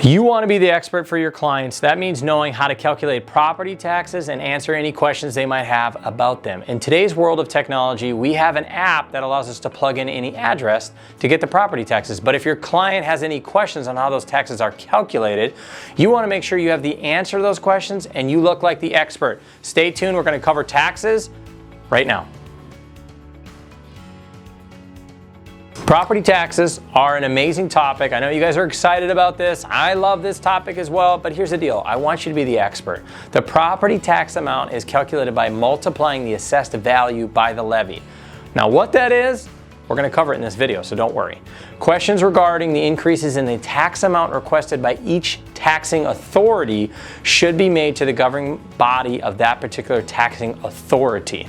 You want to be the expert for your clients. That means knowing how to calculate property taxes and answer any questions they might have about them. In today's world of technology, we have an app that allows us to plug in any address to get the property taxes. But if your client has any questions on how those taxes are calculated, you want to make sure you have the answer to those questions and you look like the expert. Stay tuned. We're going to cover taxes right now. Property taxes are an amazing topic. I know you guys are excited about this. I love this topic as well, but here's the deal. I want you to be the expert. The property tax amount is calculated by multiplying the assessed value by the levy. Now what that is, we're going to cover it in this video, so don't worry. Questions regarding the increases in the tax amount requested by each taxing authority should be made to the governing body of that particular taxing authority.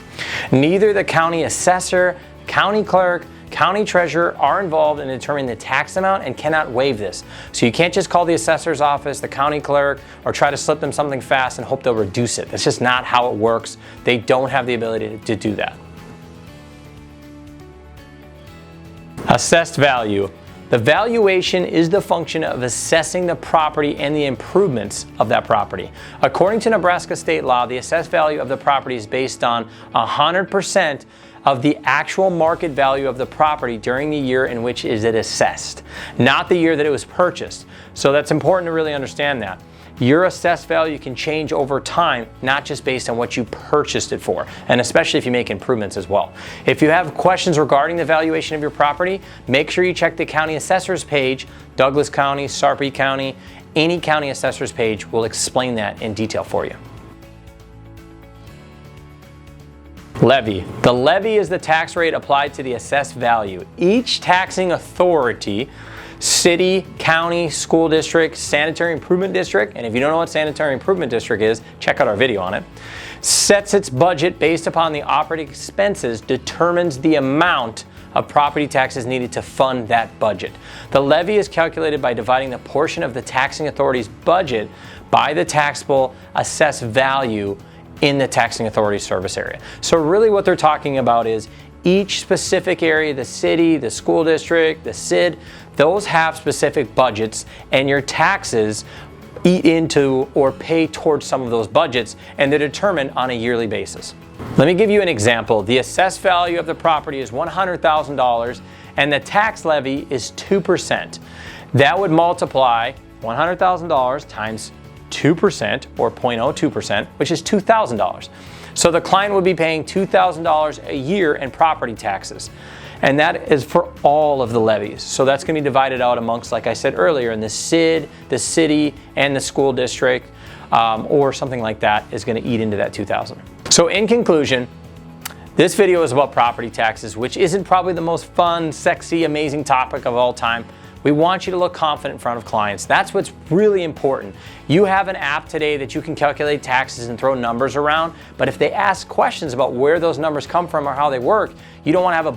Neither the county assessor, county clerk, county treasurer are involved in determining the tax amount and cannot waive this. So you can't just call the assessor's office, the county clerk, or try to slip them something fast and hope they'll reduce it. That's just not how it works. They don't have the ability to do that. Assessed value. The valuation is the function of assessing the property and the improvements of that property. According to Nebraska state law, the assessed value of the property is based on 100% of the actual market value of the property during the year in which is it assessed, not the year that it was purchased. So that's important to really understand that. Your assessed value can change over time, not just based on what you purchased it for, and especially if you make improvements as well. If you have questions regarding the valuation of your property, make sure you check the county assessor's page. Douglas County, Sarpy County, any county assessor's page will explain that in detail for you. Levy. The levy is the tax rate applied to the assessed value. Each taxing authority, city, county, school district, sanitary improvement district, and if you don't know what sanitary improvement district is, check out our video on it, sets its budget based upon the operating expenses, determines the amount of property taxes needed to fund that budget. The levy is calculated by dividing the portion of the taxing authority's budget by the taxable assessed value in the taxing authority service area. So really what they're talking about is each specific area, the city, the school district, the SID, those have specific budgets and your taxes eat into or pay towards some of those budgets, and they're determined on a yearly basis. Let me give you an example. The assessed value of the property is $100,000 and the tax levy is 2%. That would multiply $100,000 times 2% or 0.02%, which is $2,000. So the client would be paying $2,000 a year in property taxes. And that is for all of the levies. So that's going to be divided out amongst, like I said earlier, in the SID, the city, and the school district, or something like that is going to eat into that $2,000. So in conclusion, this video is about property taxes, which isn't probably the most fun, sexy, amazing topic of all time. We want you to look confident in front of clients. That's what's really important. You have an app today that you can calculate taxes and throw numbers around, but if they ask questions about where those numbers come from or how they work, you don't want to have a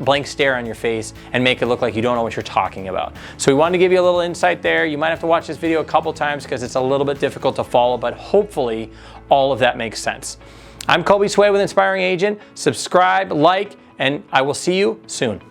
blank stare on your face and make it look like you don't know what you're talking about. So we wanted to give you a little insight there. You might have to watch this video a couple times because it's a little bit difficult to follow, but hopefully all of that makes sense. I'm Colby Sway with Inspiring Agent. Subscribe, like, and I will see you soon.